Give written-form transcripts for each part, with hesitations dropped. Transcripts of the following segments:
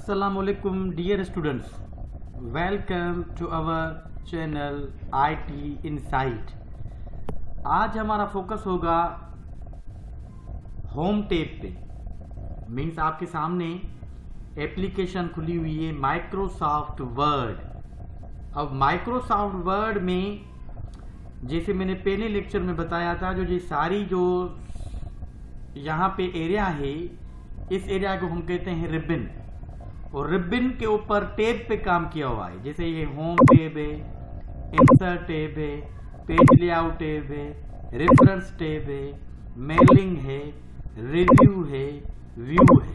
Assalamualaikum dear students, welcome to our channel IT Insight। आज हमारा focus होगा home tab पे। मीन्स आपके सामने एप्लीकेशन खुली हुई है माइक्रोसॉफ्ट वर्ड। अब माइक्रोसॉफ्ट वर्ड में जैसे मैंने पहले लेक्चर में बताया था, जो ये सारी जो यहाँ पे एरिया है, इस एरिया को हम कहते हैं रिबन। और रिबन के ऊपर टैब पे काम किया हुआ है। जैसे ये होम टैब है, इंसर्ट टैब है, पेज लेआउट टैब है, रेफरेंस टैब है, मेलिंग है, रिव्यू है, व्यू है।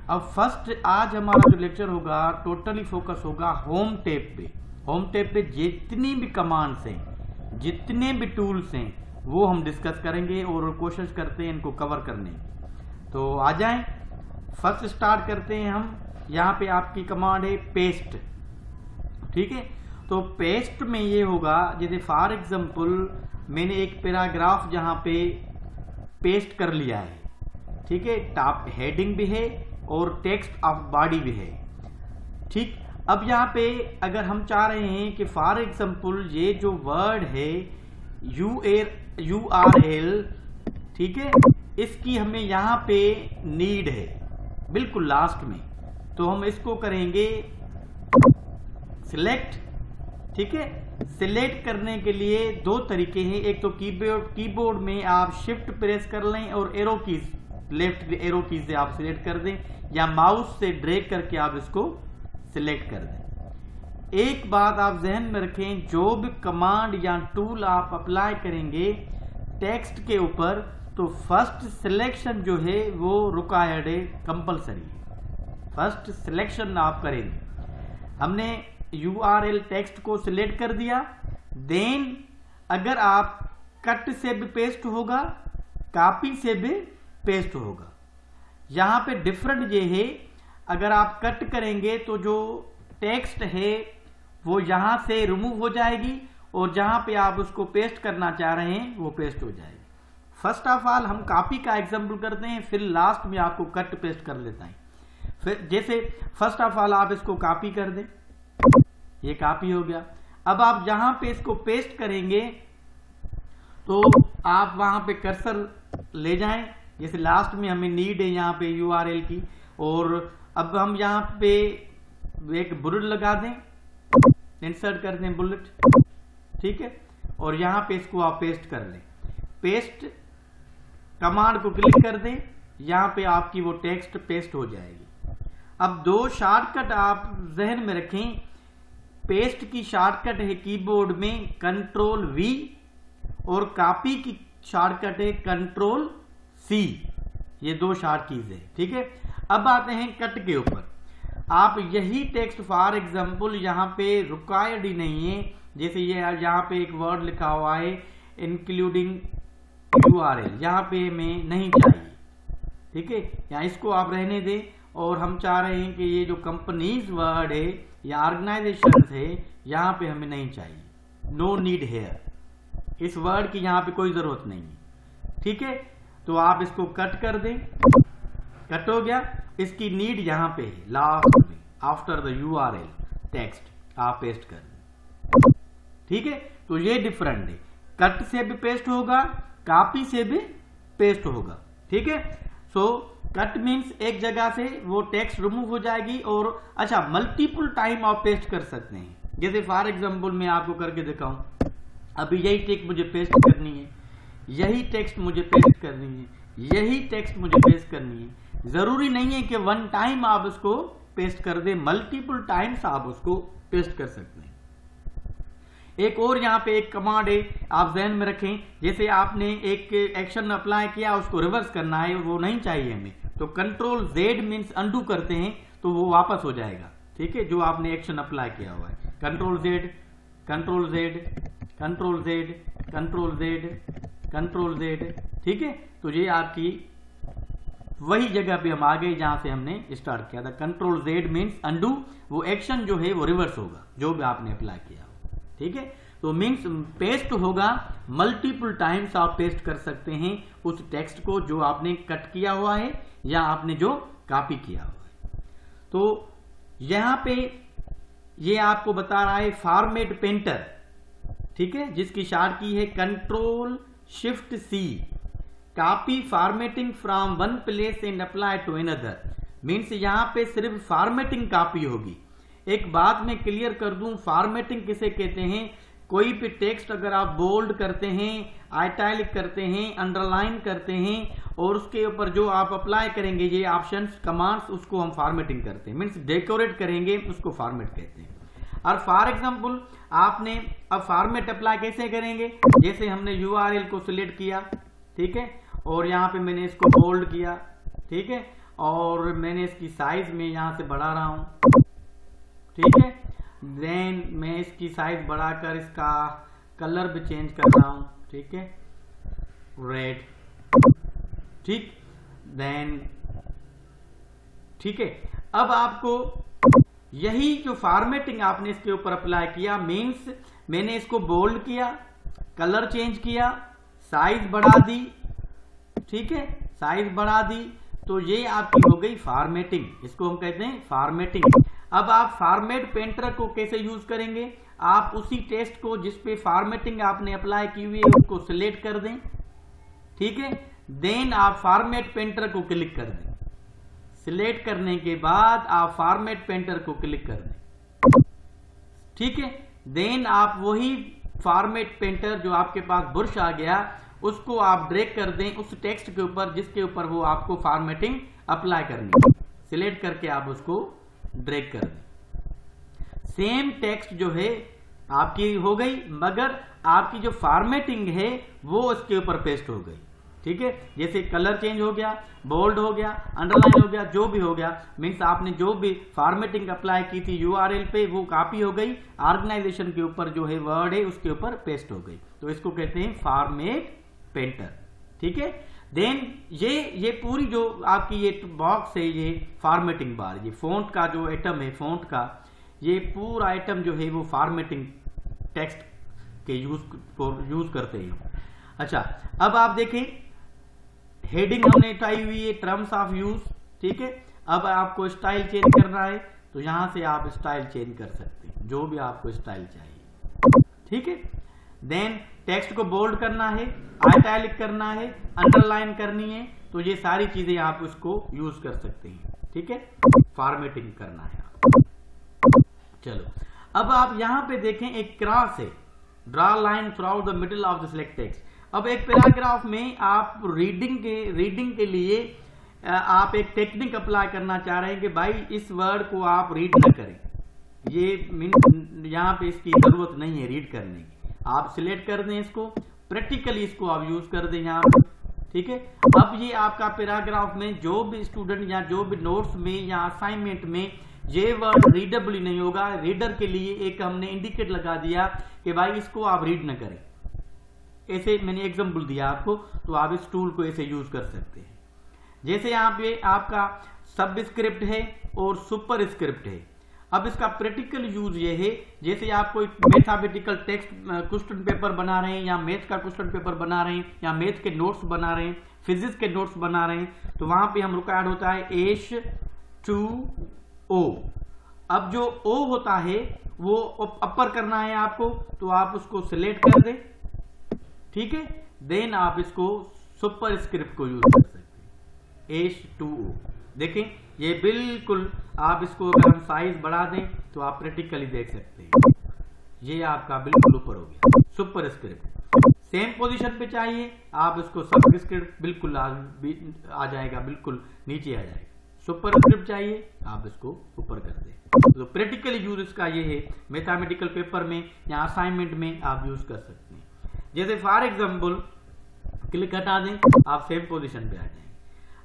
अब फर्स्ट आज हमारा जो लेक्चर होगा टोटली फोकस होगा होम टैब पे। होम टैब पे जितनी भी कमांड्स हैं, जितने भी टूल्स हैं, वो हम डिस्कस करेंगे और कोशिश करते हैं इनको कवर करने। तो आ जाएं, फर्स्ट स्टार्ट करते हैं हम। यहाँ पे आपकी कमांड है पेस्ट। ठीक है, तो पेस्ट में ये होगा, जैसे फॉर एग्जांपल मैंने एक पैराग्राफ जहाँ पे पेस्ट कर लिया है। ठीक है, टॉप हेडिंग भी है और टेक्स्ट ऑफ बॉडी भी है। ठीक, अब यहाँ पे अगर हम चाह रहे हैं कि फॉर एग्जांपल ये जो वर्ड है URL, ठीक है, इसकी हमें यहाँ पे नीड है बिल्कुल लास्ट में, तो हम इसको करेंगे सिलेक्ट। ठीक है, सिलेक्ट करने के लिए दो तरीके हैं। एक तो कीबोर्ड में आप शिफ्ट प्रेस कर लें और arrow keys, left arrow keys से आप सिलेक्ट कर दें, या माउस से ड्रैग करके आप इसको सिलेक्ट कर दें। एक बात आप जहन में रखें, जो भी कमांड या टूल आप अप्लाई करेंगे टेक्स्ट के ऊपर, तो फर्स्ट सिलेक्शन जो है वो रिक्वायर्ड है, कंपलसरी है। फर्स्ट सिलेक्शन आप करेंगे। हमने URL टेक्स्ट को सिलेक्ट कर दिया, देन अगर आप कट से भी पेस्ट होगा, कॉपी से भी पेस्ट होगा। यहां पे डिफरेंट ये है, अगर आप कट करेंगे तो जो टेक्स्ट है वो यहां से रिमूव हो जाएगी, और जहां पे आप उसको पेस्ट करना चाह रहे हैं वो पेस्ट हो जाएगी। फर्स्ट ऑफ ऑल हम कॉपी का एग्जांपल करते हैं, फिर लास्ट में आपको कट पेस्ट कर लेता है। फिर जैसे फर्स्ट ऑफ ऑल आप इसको कॉपी कर दें, ये कॉपी हो गया। अब आप जहां पे इसको पेस्ट करेंगे तो आप वहां पे कर्सर ले जाएं। जैसे लास्ट में हमें नीड है यहाँ पे URL की, और अब हम यहाँ पे एक बुलेट लगा दें, इंसर्ट कर दें बुलेट। ठीक है, और यहाँ पे इसको आप पेस्ट कर लें। पेस्ट कमांड को क्लिक कर दें, यहाँ पे आपकी वो टेक्स्ट पेस्ट हो जाएगी। अब दो शॉर्टकट आप जहन में रखें। पेस्ट की शॉर्टकट है कीबोर्ड में Ctrl+V, और कॉपी की शॉर्टकट है Ctrl+C। ये दो शॉर्ट कीज है। ठीक है, अब आते हैं कट के ऊपर। आप यही टेक्स्ट फॉर एग्जांपल यहाँ पे रिक्वायर्ड ही नहीं है, जैसे ये यहाँ पे एक वर्ड लिखा हुआ है इंक्लूडिंग URL, यहाँ पे हमें नहीं चाहिए। ठीक है, यहाँ इसको आप रहने दें, और हम चाह रहे हैं कि ये जो कंपनीज वर्ड है या ऑर्गेनाइजेशन है, यहाँ पे हमें नहीं चाहिए। नो नीड हेयर, इस वर्ड की यहाँ पे कोई जरूरत नहीं है। ठीक है, तो आप इसको कट कर दें। कट हो गया, इसकी नीड यहाँ पे है लास्ट में, आफ्टर द URL टेक्स्ट आप पेस्ट कर दें। ठीक है, तो ये डिफरेंट है, कट से भी पेस्ट होगा, कॉपी से भी पेस्ट होगा। ठीक है, सो कट मीन्स एक जगह से वो टेक्स्ट रिमूव हो जाएगी, और अच्छा मल्टीपल टाइम आप पेस्ट कर सकते हैं। जैसे फॉर एग्जांपल मैं आपको करके दिखाऊं, अभी यही टेक्स्ट मुझे पेस्ट करनी है, यही टेक्स्ट मुझे पेस्ट करनी है, यही टेक्स्ट मुझे पेस्ट करनी है। जरूरी नहीं है कि वन टाइम आप उसको पेस्ट कर दे, मल्टीपल टाइम्स आप उसको पेस्ट कर सकते हैं। एक और यहाँ पे एक कमांड है, आप ध्यान में रखें। जैसे आपने एक एक्शन अप्लाई किया, उसको रिवर्स करना है, वो नहीं चाहिए हमें, तो Ctrl+Z मीन्स अंडू करते हैं, तो वो वापस हो जाएगा। ठीक है, जो आपने एक्शन अप्लाई किया हुआ है, Ctrl+Z, Ctrl+Z, Ctrl+Z, Ctrl+Z, Ctrl+Z। ठीक है, तो ये आपकी वही जगह पे हम आ गए जहां से हमने स्टार्ट किया था। Ctrl+Z मीन्स अंडू, वो एक्शन जो है वो रिवर्स होगा जो भी आपने अप्लाई किया। ठीक है, तो मीन्स पेस्ट होगा, मल्टीपल टाइम्स आप पेस्ट कर सकते हैं उस टेक्स्ट को जो आपने कट किया हुआ है या आपने जो कॉपी किया हुआ है। तो यहां पे ये आपको बता रहा है फॉर्मेट पेंटर, ठीक है, जिसकी शॉर्ट की है control shift C, copy formatting from one place and apply to another. Means यहां पे सिर्फ फॉर्मेटिंग कॉपी होगी। एक बात मैं क्लियर कर दूं, फॉर्मेटिंग किसे कहते हैं, कोई भी टेक्स्ट अगर आप बोल्ड करते हैं, आइटैलिक करते हैं, अंडरलाइन करते हैं और उसके ऊपर जो आप अप्लाई करेंगे ये ऑप्शंस कमांड्स, उसको हम फॉर्मेटिंग करते हैं। मीन्स डेकोरेट करेंगे, उसको फॉर्मेट कहते हैं। और फॉर एग्जांपल आपने अब फॉर्मेट अप्लाई कैसे करेंगे, जैसे हमने यूआरएल को सिलेक्ट किया, ठीक है, और यहाँ पे मैंने इसको बोल्ड किया, ठीक है, और मैंने इसकी साइज में यहां से बढ़ा रहा हूं, ठीक है, देन मैं इसकी साइज बढ़ाकर इसका कलर भी चेंज कर रहा हूं, ठीक है, रेड, ठीक, देन ठीक है। अब आपको यही जो फॉर्मेटिंग आपने इसके ऊपर अप्लाई किया, मीन्स मैंने इसको बोल्ड किया, कलर चेंज किया, साइज बढ़ा दी, ठीक है, साइज बढ़ा दी, तो ये आपकी हो गई फॉर्मेटिंग, इसको हम कहते हैं फॉर्मेटिंग। अब आप फॉर्मेट पेंटर को कैसे यूज करेंगे, आप उसी टेक्स्ट को जिस पे फॉर्मेटिंग आपने अप्लाई की हुई है उसको सिलेक्ट कर दें, ठीक है, देन आप फॉर्मेट पेंटर को क्लिक कर दें। सिलेक्ट करने के बाद आप फॉर्मेट पेंटर को क्लिक कर दें, ठीक है, देन आप वही फॉर्मेट पेंटर जो आपके पास ब्रश आ गया उसको आप ड्रैग कर दें उस टेक्स्ट के ऊपर जिसके ऊपर वो आपको फॉर्मेटिंग अप्लाई करनी है। सिलेक्ट करके आप उसको ड्रैग कर दें। सेम टेक्स्ट जो है आपकी हो गई, मगर आपकी जो फॉर्मेटिंग है वो उसके ऊपर पेस्ट हो गई, ठीक है। जैसे कलर चेंज हो गया, बोल्ड हो गया, अंडरलाइन हो गया, जो भी हो गया, मीन्स आपने जो भी फॉर्मेटिंग अप्लाई की थी यूआरएल पे वो कॉपी हो गई, ऑर्गेनाइजेशन के ऊपर जो है वर्ड है उसके ऊपर पेस्ट हो गई। तो इसको कहते हैं फॉर्मेट पेंटर, ठीक है। देन ये पूरी जो आपकी ये बॉक्स है, ये फॉर्मेटिंग बार, ये फॉन्ट का जो आइटम है, फॉन्ट का ये पूरा आइटम जो है वो फॉर्मेटिंग टेक्स्ट के यूज करते हैं। अच्छा, अब आप देखें हेडिंग हमने उठाई हुई है, टर्म्स ऑफ यूज, ठीक है। अब आपको स्टाइल चेंज करना है तो यहां से आप स्टाइल चेंज कर सकते हैं, जो भी आपको स्टाइल चाहिए, ठीक है। देन टेक्स्ट को बोल्ड करना है, आइटैलिक करना है, अंडरलाइन करनी है, तो ये सारी चीजें आप उसको यूज कर सकते हैं, ठीक है। फॉर्मेटिंग करना है आप। चलो, अब आप यहां पे देखें एक क्रॉस है, draw line through out the middle of the select text. अब एक पैराग्राफ में आप रीडिंग के लिए आप एक टेक्निक अप्लाई करना चाह रहे हैं कि भाई इस वर्ड को आप रीड न करें, ये मीन यहाँ पे इसकी जरूरत नहीं है रीड करने की। आप सिलेक्ट कर दें इसको, प्रैक्टिकली इसको आप यूज कर दें यहाँ पे, ठीक है। अब ये आपका पैराग्राफ में जो भी स्टूडेंट या जो भी नोट्स में या असाइनमेंट में ये वर्ड रीडेबल ही नहीं होगा, रीडर के लिए एक हमने इंडिकेट लगा दिया कि भाई इसको आप रीड न करें। ऐसे मैंने एग्जांपल दिया आपको, तो आप इस टूल को ऐसे यूज कर सकते हैं। जैसे यहाँ पे आपका सबस्क्रिप्ट है और सुपर स्क्रिप्ट है। अब इसका प्रैक्टिकल यूज ये है, जैसे आप कोई मैथमेटिकल टेक्स्ट क्वेश्चन पेपर बना रहे हैं या मैथ का क्वेश्चन पेपर बना रहे हैं या मैथ के नोट्स बना रहे हैं, फिजिक्स के नोट्स बना रहे हैं, तो वहां पे हम रिक्वायर्ड होता है H2O। अब जो O होता है वो अपर करना है आपको, तो आप उसको सिलेक्ट कर दें, ठीक है। देन आप इसको सुपर स्क्रिप्ट को यूज कर सकते हैं, H2O। देखें ये बिल्कुल, आप इसको अगर हम साइज बढ़ा दें तो आप प्रैक्टिकली देख सकते हैं, ये आपका बिल्कुल ऊपर हो गया सुपर स्क्रिप्ट। सेम पोजीशन पे चाहिए आप इसको सबस्क्रिप्ट बिल्कुल आ जाएगा, बिल्कुल नीचे आ जाएगा। सुपर स्क्रिप्ट चाहिए आप इसको ऊपर कर दें। तो प्रैक्टिकल यूज इसका ये है, मैथमेटिकल पेपर में या असाइनमेंट में आप यूज कर सकते हैं। जैसे फॉर एग्जाम्पल क्लिक हटा दें, आप सेम पोजीशन पे आ जाएंगे।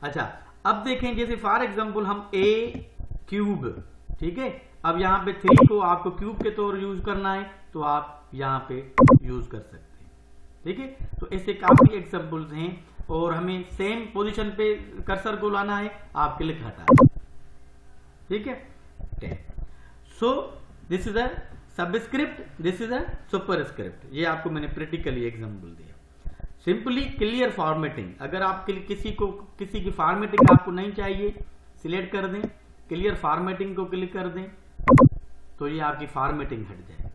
अच्छा, अब देखें जैसे फॉर एग्जाम्पल हम a क्यूब, ठीक है, अब यहाँ पे 3 को आपको क्यूब के तौर यूज करना है तो आप यहाँ पे यूज कर सकते हैं, ठीक है। तो ऐसे काफी एग्जाम्पल्स हैं और हमें सेम पोजीशन पे कर्सर को लाना है, आप क्लिक हटा दें, ठीक है। So this is a subscript, this is a super script. ये आपको मैंने प्रैक्टिकली एग्जाम्पल दिया। सिंपली क्लियर फॉर्मेटिंग, अगर आप किसी की फॉर्मेटिंग आपको नहीं चाहिए, सिलेक्ट कर दें, क्लियर फॉर्मेटिंग को क्लिक कर दें तो ये आपकी फॉर्मेटिंग हट जाए।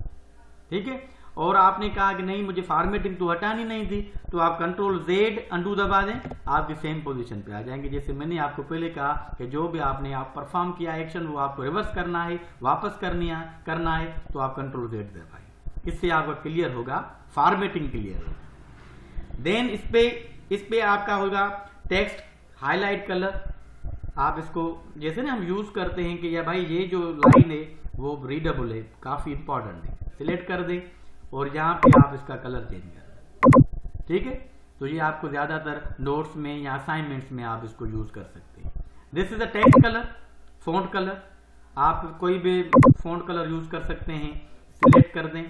ठीक है, और आपने कहा कि नहीं मुझे फॉर्मेटिंग तो हटानी नहीं थी, तो आप कंट्रोल Z अंडू दबा दें, आपकी सेम पोजीशन पे आ जाएंगे। जैसे मैंने आपको पहले कहा कि जो भी आपने आप परफॉर्म किया एक्शन वो आपको रिवर्स करना है, वापस करना है तो आप कंट्रोल Z दबाएं, इससे आपका क्लियर होगा, फॉर्मेटिंग क्लियर होगा। देन इस पे आपका होगा टेक्स्ट हाईलाइट कलर। आप इसको जैसे ना हम यूज करते हैं कि या भाई ये जो लाइन है वो रीडेबल है, काफी इंपॉर्टेंट है, सिलेक्ट कर दें और यहाँ पे आप इसका कलर चेंज कर दें। ठीक है, तो ये आपको ज्यादातर नोट्स में या असाइनमेंट्स में आप इसको यूज कर सकते हैं। This is a text colour, font colour, आप कोई भी फॉन्ट कलर यूज कर सकते हैं, सिलेक्ट कर दें।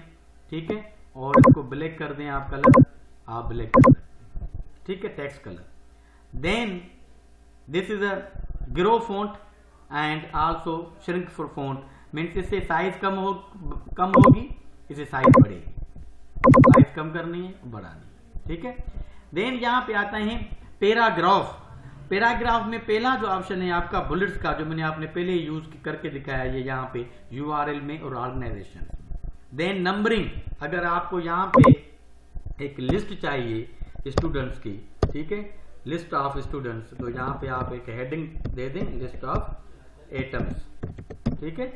ठीक है, और इसको ब्लैक कर दें, आप कलर आप ब्लैक कर सकते हैं। ठीक है, text colour. Then this is a grow font and also shrink for font, means इससे साइज कम होगी, इसे साइज बढ़ेगी, साइज कम करनी है बढ़ानी है। ठीक है, देन यहाँ पे आता है पैराग्राफ। पैराग्राफ में पहला जो ऑप्शन है आपका बुलेट्स का, जो मैंने आपने पहले यूज करके दिखाया ये यहाँ पे URL में और ऑर्गेनाइजेशन में। देन नंबरिंग, अगर आपको यहाँ पे एक लिस्ट चाहिए स्टूडेंट्स की, ठीक है, लिस्ट ऑफ स्टूडेंट्स, तो यहाँ पे आप एक हेडिंग दे दें, लिस्ट ऑफ एटम्स। ठीक है,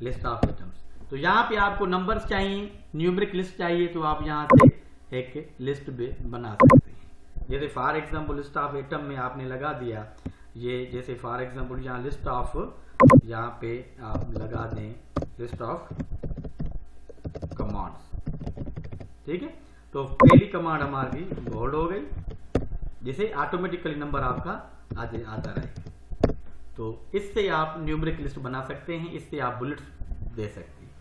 लिस्ट ऑफ एटम्स, तो यहाँ पे आपको नंबर्स चाहिए, न्यूमेरिक लिस्ट चाहिए, तो आप यहाँ से एक लिस्ट भी बना सकते हैं। जैसे for example list of atom में आपने लगा दिया ये, जैसे फॉर एग्जांपल यहाँ लिस्ट ऑफ, यहाँ पे आप लगा दें लिस्ट ऑफ कमांड्स। ठीक है, तो पहली कमांड हमारी बोल्ड हो गई, जिसे ऑटोमेटिकली नंबर आपका आता रहेगा। तो इससे आप न्यूमेरिक लिस्ट बना सकते हैं, इससे आप बुलेट्स दे सकते हैं।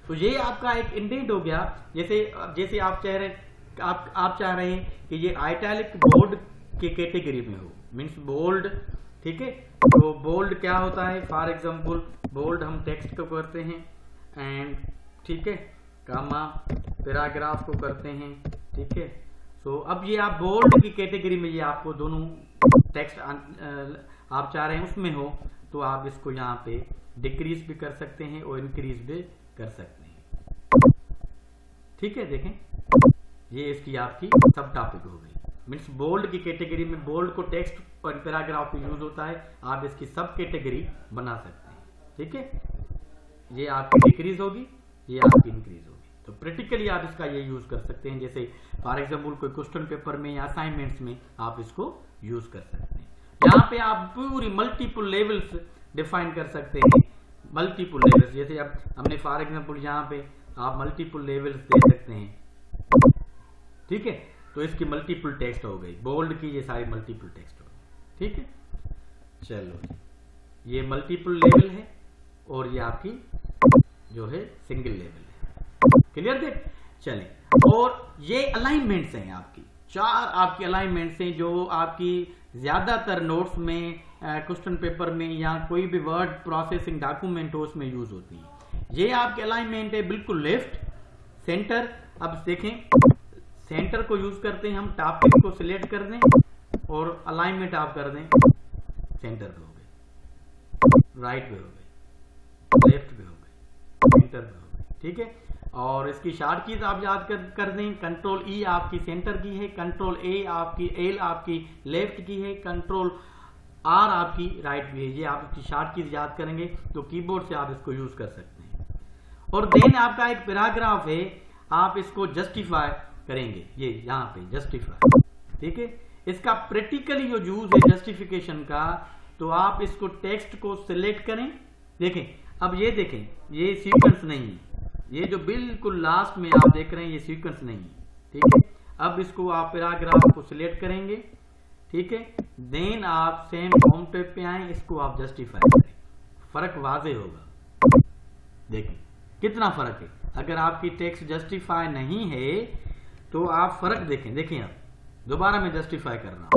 तो ये आपका एक इंडेंट हो गया। जैसे आप चाह रहे हैं कि ये आइटैलिक बोल्ड के कैटेगरी में हो, मीन्स बोल्ड। ठीक है, तो बोल्ड क्या होता है, फॉर एग्जांपल बोल्ड हम टेक्स्ट को करते हैं एंड, ठीक है, कामा पैराग्राफ को करते हैं। ठीक है, तो अब ये आप बोल्ड की कैटेगरी में ये आपको दोनों टेक्स्ट आप चाह रहे हैं उसमें हो, तो आप इसको यहाँ पे डिक्रीज भी कर सकते हैं और इंक्रीज भी कर सकते हैं। ठीक है, देखें ये इसकी आपकी सब टॉपिक हो गई। मीन्स बोल्ड की कैटेगरी में बोल्ड को टेक्स्ट और पैराग्राफ में यूज होता है, आप इसकी सब कैटेगरी बना सकते हैं। ठीक है, ये आपकी डिक्रीज होगी, ये आपकी इंक्रीज होगी। तो प्रैक्टिकली आप इसका ये यूज कर सकते हैं। जैसे फॉर एग्जांपल कोई क्वेश्चन पेपर में या असाइनमेंट्स में आप इसको यूज कर सकते हैं। यहाँ पे आप पूरी मल्टीपल लेवल्स डिफाइन कर सकते हैं, मल्टीपल लेवल्स। जैसे अब हमने फॉर एग्जांपल यहाँ पे आप मल्टीपल लेवल्स दे सकते हैं। ठीक है, तो इसकी मल्टीपल टेक्स्ट हो गई, बोल्ड की ये सारी मल्टीपल टेक्स्ट हो गई। ठीक है, चलो ये मल्टीपल लेवल है और ये आपकी जो है सिंगल लेवल है। क्लियर देख, चलें, और ये अलाइनमेंट्स हैं आपकी, 4 आपकी अलाइनमेंट्स हैं जो आपकी ज्यादातर नोट्स में, क्वेश्चन पेपर में या कोई भी वर्ड प्रोसेसिंग डॉक्यूमेंट हो उसमें यूज होती है। ये आपके अलाइनमेंट है, बिल्कुल लेफ्ट सेंटर। अब देखें सेंटर को यूज करते हैं हम, टॉपिक को सिलेक्ट कर दें और अलाइनमेंट आप कर दें, सेंटर पे हो गए, राइट पे हो गए, लेफ्ट पे हो गए, सेंटर पे हो गए। ठीक है, और इसकी शॉर्ट कीज आप याद कर दें, कंट्रोल E आपकी सेंटर की है, कंट्रोल L आपकी लेफ्ट की है, कंट्रोल R आपकी राइट की है। ये आप इसकी शॉर्ट कीज याद करेंगे तो कीबोर्ड से आप इसको यूज कर सकते हैं। और देन आपका एक पैराग्राफ है, आप इसको जस्टिफाई करेंगे, ये यहाँ पे जस्टिफाई। ठीक है, इसका प्रैक्टिकली जो यूज है जस्टिफिकेशन का, तो आप इसको टेक्स्ट को सिलेक्ट करें। देखें, अब ये देखें, ये सीक्वेंस नहीं है, ये जो बिल्कुल लास्ट में आप देख रहे हैं ये सीक्वेंस नहीं है। ठीक है, अब इसको आप पैराग्राफ को सिलेक्ट करेंगे। ठीक है, देन आप सेम होम पेज पे आए, इसको आप जस्टिफाई करें, फर्क वाजे होगा। देखें कितना फर्क है। अगर आपकी टेक्स्ट जस्टिफाई नहीं है तो आप फर्क देखें आप दोबारा में जस्टिफाई करना।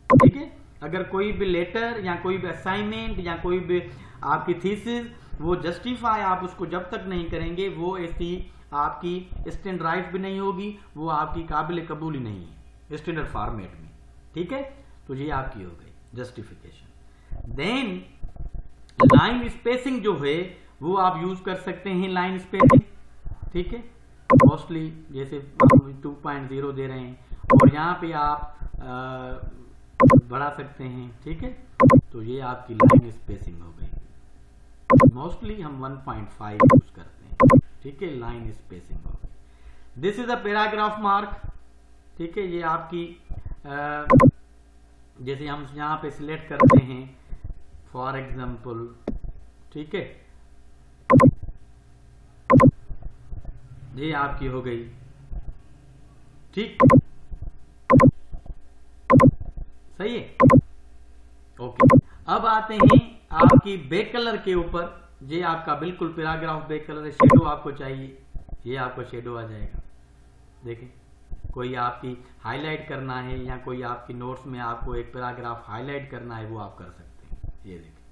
ठीक है, अगर कोई भी लेटर या कोई भी असाइनमेंट या कोई भी आपकी थीसिस, वो जस्टिफाई आप उसको जब तक नहीं करेंगे वो ऐसी आपकी स्टैंडर्डाइज भी नहीं होगी, वो आपकी काबिल कबूल ही नहीं है स्टैंडर्ड फॉर्मेट में। ठीक है, तो ये आपकी हो गई जस्टिफिकेशन। देन लाइन स्पेसिंग जो है वो आप यूज कर सकते हैं, लाइन स्पेसिंग, ठीक है। मोस्टली जैसे 2.0 दे रहे हैं और यहाँ पे आप बढ़ा सकते हैं, ठीक है। तो ये आपकी लाइन स्पेसिंग हो गई। मोस्टली हम 1.5 यूज करते हैं, ठीक है, लाइन स्पेसिंग हो गई। This is a paragraph mark, ठीक है। ये आपकी जैसे हम यहाँ पे सिलेक्ट करते हैं फॉर एग्जाम्पल, ठीक है, ये आपकी हो गई, ठीक, सही है, ओके। अब आते हैं आपकी बैक कलर के ऊपर। ये आपका बिल्कुल पैराग्राफ बैक कलर है। शेडो आपको चाहिए, ये आपको शेडो आ जाएगा। देखें, कोई आपकी हाईलाइट करना है या कोई आपकी नोट्स में आपको एक पैराग्राफ हाईलाइट करना है, वो आप कर सकते हैं। ये देखें,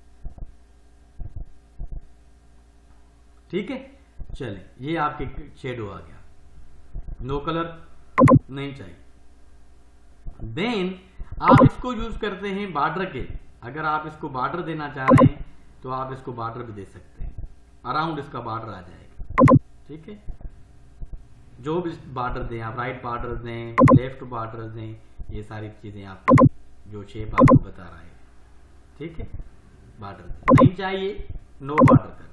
ठीक है। चले, ये आपके शेडो आ गया, नो कलर नहीं चाहिए। देन आप इसको यूज करते हैं बॉर्डर के। अगर आप इसको बॉर्डर देना चाह रहे हैं तो आप इसको बॉर्डर भी दे सकते हैं, अराउंड इसका बॉर्डर आ जाएगा, ठीक है। जो भी बॉर्डर दें आप, राइट बॉर्डर दें, लेफ्ट बॉर्डर दें, ये सारी चीजें आप जो शेप आपको बता रहा है, ठीक है। बॉर्डर नहीं चाहिए, नो बॉर्डर कर दें।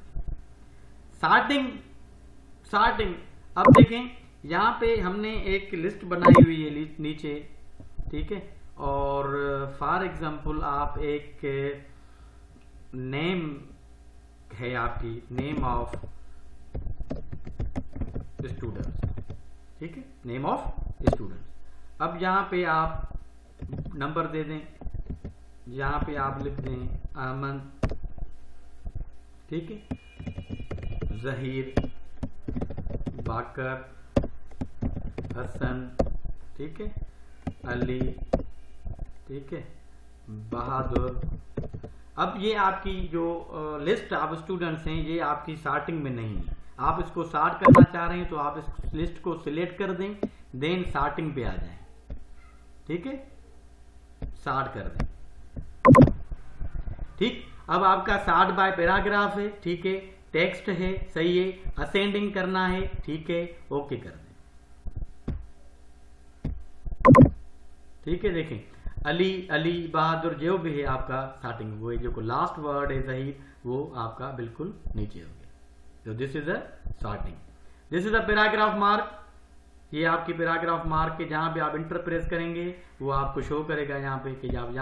सार्टिंग अब देखें, यहाँ पे हमने एक लिस्ट बनाई हुई है नीचे, ठीक है। और फॉर एग्जाम्पल आप एक नेम है आपकी, नेम ऑफ स्टूडेंट्स, ठीक है, नेम ऑफ स्टूडेंट्स। अब यहाँ पे आप नंबर दे दें, यहाँ पे आप लिख दें अहमद, ठीक है, जहीर, बाकर, हसन, ठीक है, अली, ठीक है, बहादुर। अब ये आपकी जो लिस्ट ऑफ स्टूडेंट्स हैं, ये आपकी सॉर्टिंग में नहीं है। आप इसको सॉर्ट करना चाह रहे हैं तो आप इस लिस्ट को सिलेक्ट कर दें, देन सॉर्टिंग पे आ जाएं, ठीक है, सॉर्ट कर दें, ठीक। अब आपका सॉर्ट बाय पैराग्राफ है, ठीक है, टेक्स्ट है, सही है, असेंडिंग करना है, ठीक है, ओके कर दें, ठीक है। देखें, अली बहादुर जो भी है आपका सॉर्टिंग, वो जो लास्ट वर्ड है जहीर, वो आपका बिल्कुल नीचे हो गया। तो this is a sorting. This is a paragraph mark. ये आपकी पैराग्राफ मार्क के जहां पे आप इंटर प्रेस करेंगे वो आपको शो करेगा यहाँ पे कि आप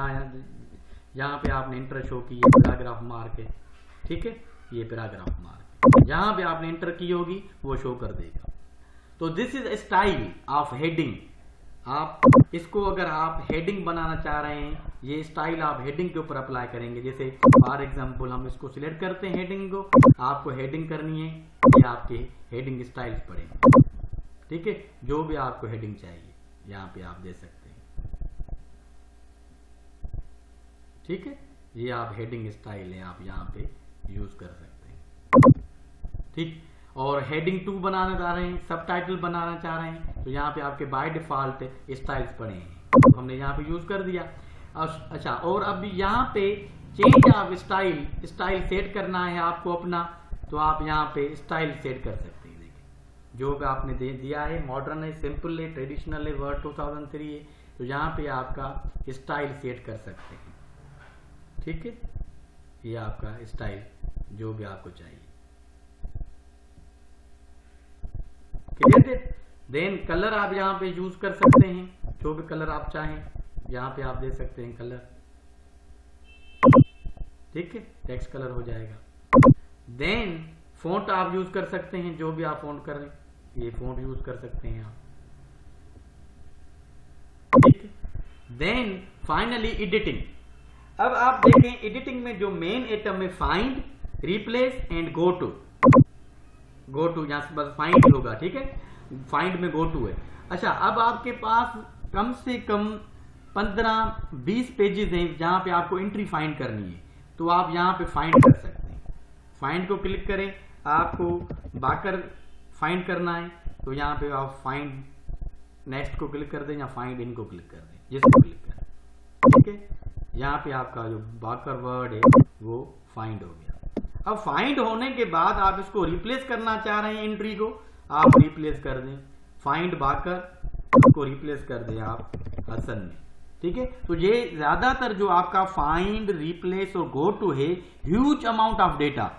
यहाँ पे आपने इंटर शो की, ये पैराग्राफ मार्क है, ठीक है, ये पैराग्राफ मार्क। जहां पे आपने इंटर की होगी वो शो कर देगा। तो this is style of heading. आप इसको अगर आप हेडिंग बनाना चाह रहे हैं, ये स्टाइल आप हेडिंग के ऊपर अप्लाई करेंगे। जैसे फॉर एग्जांपल हम इसको सिलेक्ट करते हैं हेडिंग को, आपको हेडिंग करनी है, ये आपके हेडिंग स्टाइल्स पड़ेंगे, ठीक है। जो भी आपको हेडिंग चाहिए यहाँ पे आप दे सकते हैं, ठीक है। ये आप हेडिंग स्टाइल है, आप यहाँ पे यूज कर सकते हैं, ठीक। और हेडिंग 2 बनाना चाह रहे हैं, सब टाइटल बनाना चाह रहे हैं, तो यहाँ पे आपके बाय डिफॉल्ट स्टाइल्स पड़े हैं, तो हमने यहाँ पे यूज कर दिया। अच्छा, और अब यहाँ पे चेंज ऑफ स्टाइल सेट करना है आपको अपना, तो आप यहाँ पे स्टाइल सेट कर सकते हैं। देखिए, जो भी आपने दिया है, मॉडर्न है, सिंपल है, ट्रेडिशनल है, वर्ड 2003 है, तो यहाँ पे आपका स्टाइल सेट कर सकते हैं, ठीक है। ये आपका स्टाइल जो भी आपको चाहिए, देन कलर आप यहाँ पे यूज कर सकते हैं, जो भी कलर आप चाहें यहाँ पे आप दे सकते हैं कलर, ठीक है, टेक्स्ट कलर हो जाएगा। देन फॉन्ट आप यूज कर सकते हैं, जो भी आप फॉन्ट कर रहे हैं, ये फॉन्ट यूज कर सकते हैं आप, ठीक है। Then finally editing. अब आप देखें, एडिटिंग में जो मेन आइटम है find, replace and go to यहां से बस फाइंड होगा, ठीक है, फाइंड में गो टू है। अच्छा, अब आपके पास कम से कम 15-20 पेजेस हैं जहां पे आपको एंट्री फाइंड करनी है, तो आप यहां पे फाइंड कर सकते हैं। फाइंड को क्लिक करें, आपको बाकर फाइंड करना है, तो यहां पे आप फाइंड नेक्स्ट को क्लिक कर दें या फाइंड इन को क्लिक कर दें, जिसको क्लिक करें, ठीक है। यहाँ पे आपका जो बाकर वर्ड है वो फाइंड हो गया। अब फाइंड होने के बाद आप इसको रिप्लेस करना चाह रहे हैं, एंट्री को आप रिप्लेस कर दें, फाइंड बाकर को रिप्लेस कर दें आप हसन में। ठीक है, तो ये ज्यादातर जो आपका फाइंड, रिप्लेस और गो टू है, huge amount of data,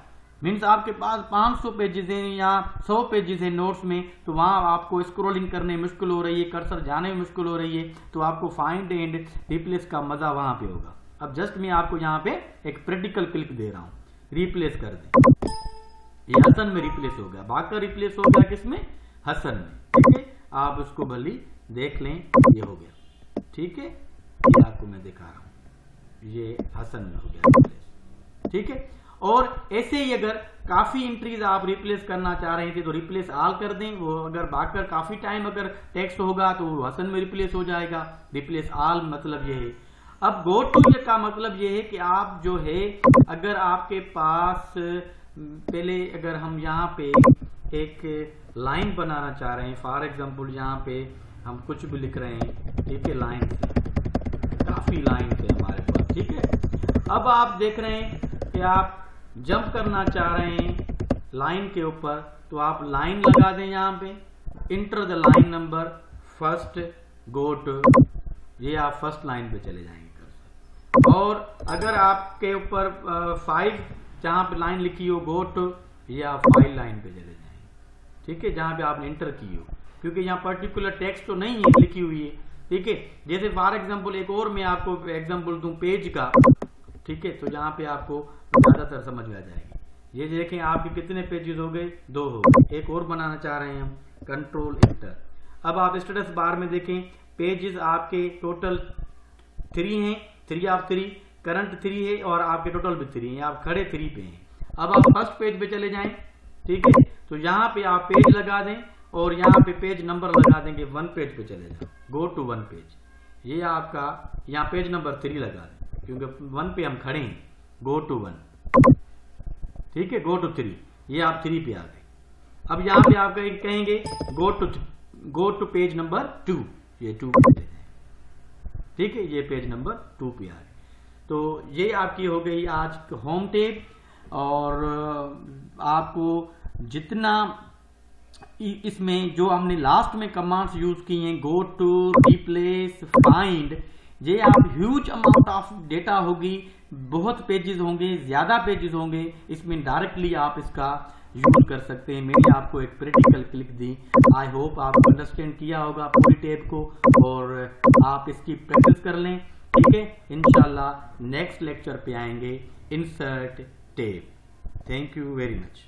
means आपके पास 500 पेजेस हैं या 100 पेजेस हैं नोट्स में, तो वहां आपको स्क्रॉलिंग करने में मुश्किल हो रही है, कर्सर जाने में मुश्किल हो रही है, तो आपको फाइंड एंड रिप्लेस का मजा वहां पे होगा। अब जस्ट मैं आपको यहाँ पे एक प्रैक्टिकल क्लिक दे रहा हूं, रिप्लेस कर दें, ये हसन में रिप्लेस हो गया, बाकर रिप्लेस हो गया किसमें, हसन में। ठीक है, आप उसको भली देख लें, ये हो गया। ठीक है, ये आपको मैं दिखा रहा हूं, ये हसन में हो गया रिप्लेस। ठीक है, और ऐसे ही अगर काफी एंट्रीज आप रिप्लेस करना चाह रहे थे तो रिप्लेस आल कर दें, वो अगर बाकर काफी टाइम अगर टेक्स्ट होगा तो वो हसन में रिप्लेस हो जाएगा, रिप्लेस आल मतलब ये है। अब गो टू का मतलब ये है कि आप जो है, अगर आपके पास पहले अगर हम यहाँ पे एक लाइन बनाना चाह रहे हैं, फॉर एग्जांपल यहाँ पे हम कुछ भी लिख रहे हैं, ठीक है, लाइन से, काफी लाइन से हमारे पास। ठीक है, अब आप देख रहे हैं कि आप जंप करना चाह रहे हैं लाइन के ऊपर, तो आप लाइन लगा दें यहाँ पे, enter the line number first go to, ये आप फर्स्ट लाइन पे चले जाएंगे। और अगर आपके ऊपर 5 जहां पे लाइन लिखी हो गो टू, ये आप 5 लाइन पे चले जाएंगे। ठीक है, जहां पे आपने इंटर की हो, क्योंकि यहाँ पर्टिकुलर टेक्स्ट तो नहीं है लिखी हुई है। ठीक है, जैसे फॉर एग्जांपल एक और मैं आपको एग्जांपल दूं पेज का। ठीक है, तो यहाँ पे आपको ज्यादातर समझ में आ जाएगी। ये देखें आपके कितने पेजेस हो गए, 2 हो गए। एक और बनाना चाह रहे हैं हम, कंट्रोल इंटर। अब आप स्टेटस बार में देखें, पेजेस आपके टोटल 3 हैं, 3 ऑफ 3, करंट 3 है और आपके टोटल भी 3 है, आप खड़े 3 पे हैं। अब आप फर्स्ट पेज पे चले जाएं। ठीक है, तो यहाँ पे आप पेज लगा दें और यहाँ पे पेज नंबर लगा देंगे, 1 पेज पे चले जाओ, गो टू 1 पेज। ये आपका यहाँ पेज नंबर 3 लगा दें, क्योंकि 1 पे हम खड़े हैं, गो टू 1। ठीक है, गो टू 3, ये आप 3 पे आ गए। अब यहाँ पे आप कहेंगे गो टू पेज नंबर 2, ये 2 पे चले जाए। ठीक है, ये पेज नंबर 2 पे आ गए। तो ये आपकी हो गई आज होम टेब। और आपको जितना इसमें जो हमने लास्ट में कमांड्स यूज की हैं, गो टू, रिप्लेस, फाइंड, ये आप ह्यूज अमाउंट ऑफ डेटा होगी, बहुत पेजेस होंगे, ज्यादा पेजेस होंगे, इसमें डायरेक्टली आप इसका यूज कर सकते हैं। मैंने आपको एक practical click the, I hope आप अंडरस्टैंड किया होगा पूरी टेब को और आप इसकी प्रैक्टिस कर लें। ठीक है, इंशाल्लाह नेक्स्ट लेक्चर पे आएंगे, insert tab. Thank you very much.